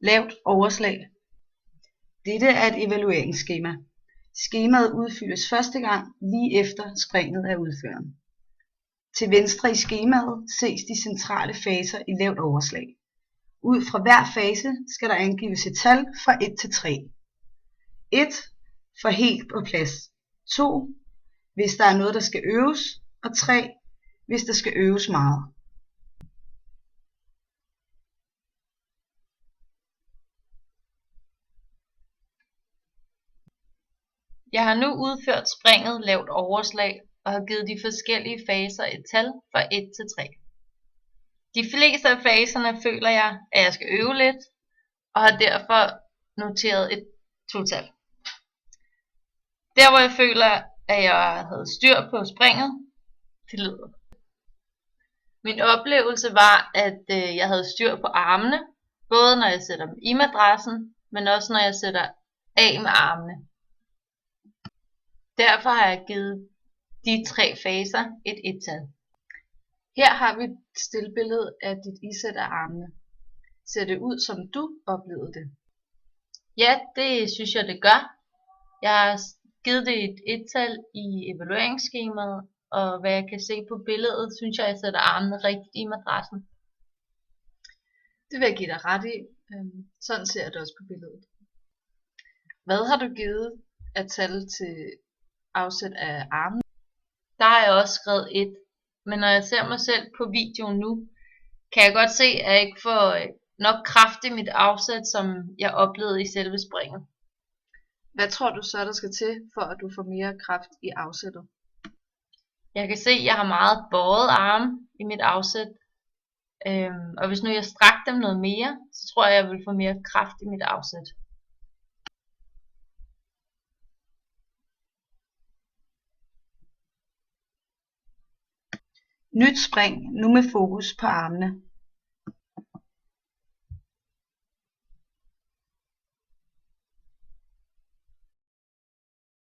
Lavt overslag. Dette er et evalueringsskema. Skemaet udfyldes første gang lige efter springet er udført. Til venstre i skemaet ses de centrale faser i lavt overslag. Ud fra hver fase skal der angives et tal fra 1 til 3. 1 for helt på plads, 2 hvis der er noget der skal øves, og 3 hvis der skal øves meget. Jeg har nu udført springet lavt overslag og har givet de forskellige faser et tal fra 1 til 3. De fleste af faserne føler jeg, at jeg skal øve lidt, og har derfor noteret et total. Der hvor jeg føler, at jeg havde styr på springet, det lyder. Min oplevelse var, at jeg havde styr på armene, både når jeg sætter dem i madrassen, men også når jeg sætter af med armene. Derfor har jeg givet de 3 faser et 1-tal. Her har vi et stillbillede af dit isæt af armene. Ser det ud, som du oplevede det? Ja, det synes jeg, det gør. Jeg har givet det et 1-tal i evalueringsskemaet, og hvad jeg kan se på billedet, synes jeg sætter armene rigtigt i madrassen. Det vil jeg give dig ret i. Sådan ser det også på billedet. Hvad har du givet af tal til afsæt af armene? Der har jeg også skrevet 1, men når jeg ser mig selv på videoen nu, kan jeg godt se, at jeg ikke får nok kraft i mit afsæt, som jeg oplevede i selve springet. Hvad tror du så, der skal til, for at du får mere kraft i afsættet? Jeg kan se, at jeg har meget bøjet arme i mit afsæt. Og hvis nu jeg strakte dem noget mere, så tror jeg vil få mere kraft i mit afsæt. Nyt spring, nu med fokus på armene.